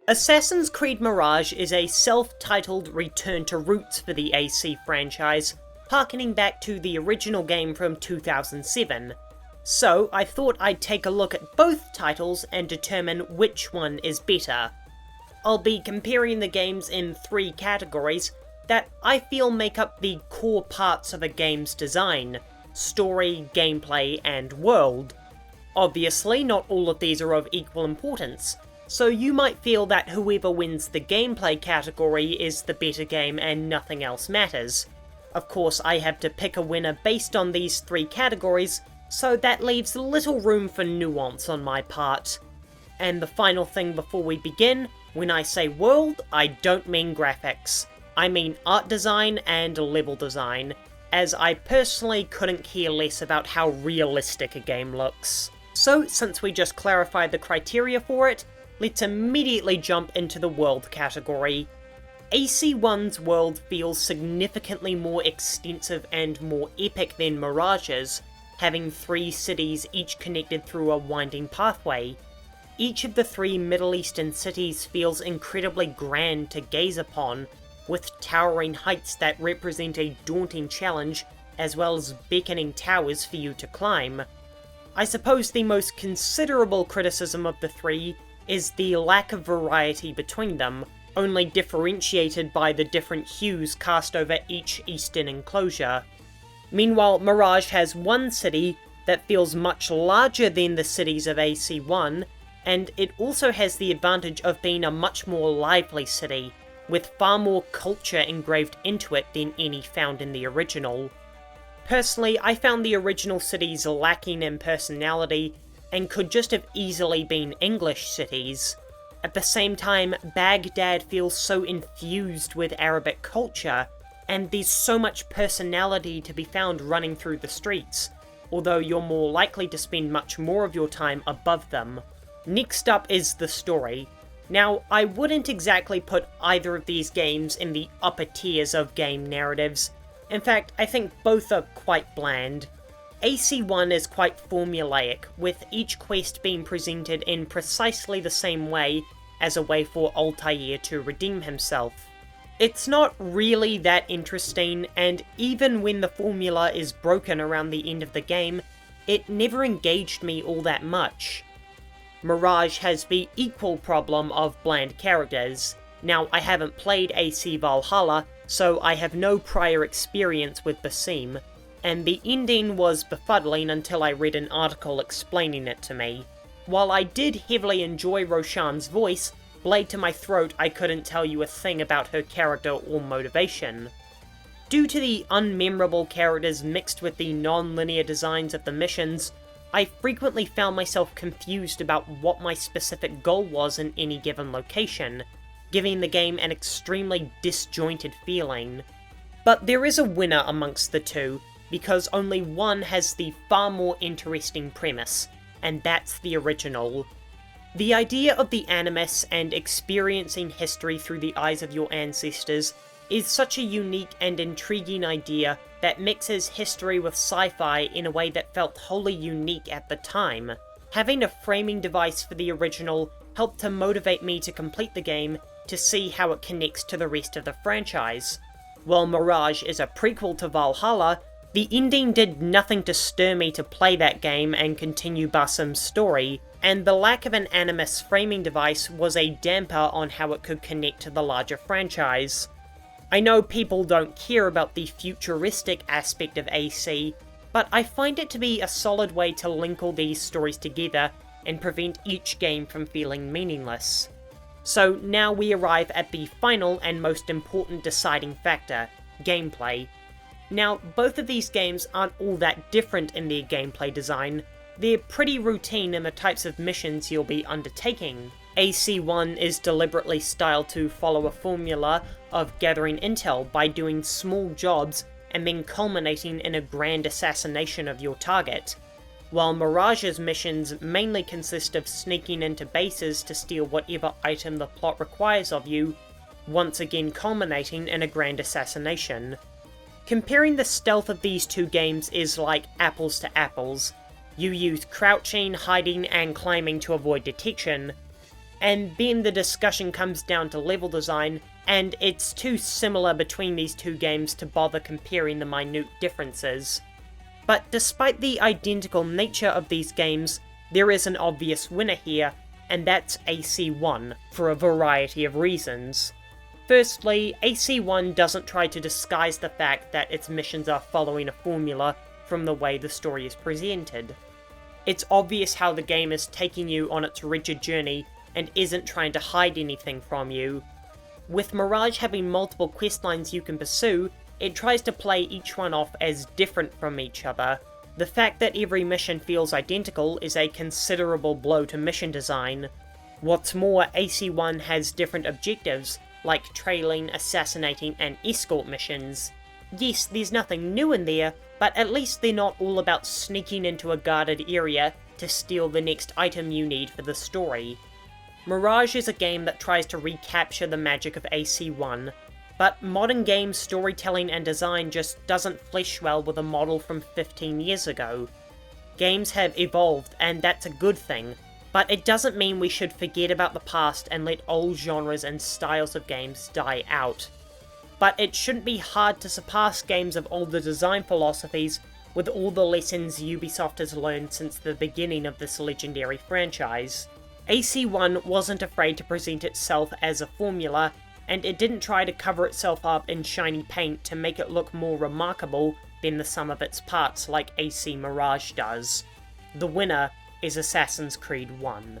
Assassin's Creed Mirage is a self-titled return to roots for the AC franchise, harkening back to the original game from 2007. So I thought I'd take a look at both titles and determine which one is better. I'll be comparing the games in three categories that I feel make up the core parts of a game's design: story, gameplay, and world. Obviously, not all of these are of equal importance, so you might feel that whoever wins the gameplay category is the better game and nothing else matters. Of course, I have to pick a winner based on these three categories, so that leaves little room for nuance on my part. And the final thing before we begin, when I say world, I don't mean graphics. I mean art design and level design, as I personally couldn't care less about how realistic a game looks. So, since we just clarified the criteria for it, let's immediately jump into the world category. AC1's world feels significantly more extensive and more epic than Mirage's, having 3 cities each connected through a winding pathway. Each of the 3 Middle Eastern cities feels incredibly grand to gaze upon, with towering heights that represent a daunting challenge, as well as beckoning towers for you to climb. I suppose the most considerable criticism of the 3 is the lack of variety between them, only differentiated by the different hues cast over each eastern enclosure. Meanwhile, Mirage has one city that feels much larger than the cities of AC1, and it also has the advantage of being a much more lively city, with far more culture engraved into it than any found in the original. Personally, I found the original cities lacking in personality, and could just have easily been English cities. At the same time, Baghdad feels so infused with Arabic culture, and there's so much personality to be found running through the streets, although you're more likely to spend much more of your time above them. Next up is the story. Now, I wouldn't exactly put either of these games in the upper tiers of game narratives. In fact, I think both are quite bland. AC1 is quite formulaic, with each quest being presented in precisely the same way as a way for Altair to redeem himself. It's not really that interesting, and even when the formula is broken around the end of the game, it never engaged me all that much. Mirage has the equal problem of bland characters. Now, I haven't played AC Valhalla, so I have no prior experience with Basim, and the ending was befuddling until I read an article explaining it to me. While I did heavily enjoy Roshan's voice, blade to my throat, I couldn't tell you a thing about her character or motivation. Due to the unmemorable characters mixed with the non-linear designs of the missions, I frequently found myself confused about what my specific goal was in any given location, giving the game an extremely disjointed feeling. But there is a winner amongst the two, because only one has the far more interesting premise, and that's the original. The idea of the Animus and experiencing history through the eyes of your ancestors is such a unique and intriguing idea that mixes history with sci-fi in a way that felt wholly unique at the time. Having a framing device for the original helped to motivate me to complete the game to see how it connects to the rest of the franchise. While Mirage is a prequel to Valhalla, the ending did nothing to stir me to play that game and continue Basim's story, and the lack of an Animus framing device was a damper on how it could connect to the larger franchise. I know people don't care about the futuristic aspect of AC, but I find it to be a solid way to link all these stories together and prevent each game from feeling meaningless. So now we arrive at the final and most important deciding factor: gameplay. Now, both of these games aren't all that different in their gameplay design. They're pretty routine in the types of missions you'll be undertaking. AC1 is deliberately styled to follow a formula of gathering intel by doing small jobs and then culminating in a grand assassination of your target, while Mirage's missions mainly consist of sneaking into bases to steal whatever item the plot requires of you, once again culminating in a grand assassination. Comparing the stealth of these two games is like apples to apples. You use crouching, hiding, and climbing to avoid detection, And then the discussion comes down to level design, and it's too similar between these two games to bother comparing the minute differences. But despite the identical nature of these games, there is an obvious winner here, and that's AC1, for a variety of reasons. Firstly, AC1 doesn't try to disguise the fact that its missions are following a formula from the way the story is presented. It's obvious how the game is taking you on its rigid journey and isn't trying to hide anything from you. With Mirage having multiple questlines you can pursue, it tries to play each one off as different from each other. The fact that every mission feels identical is a considerable blow to mission design. What's more, AC1 has different objectives, like trailing, assassinating, and escort missions. Yes, there's nothing new in there, but at least they're not all about sneaking into a guarded area to steal the next item you need for the story. Mirage is a game that tries to recapture the magic of AC1, but modern game storytelling and design just doesn't flesh well with a model from 15 years ago. Games have evolved, and that's a good thing, but it doesn't mean we should forget about the past and let old genres and styles of games die out. But it shouldn't be hard to surpass games of older design philosophies with all the lessons Ubisoft has learned since the beginning of this legendary franchise. AC1 wasn't afraid to present itself as a formula, and it didn't try to cover itself up in shiny paint to make it look more remarkable than the sum of its parts like AC Mirage does. The winner is Assassin's Creed 1.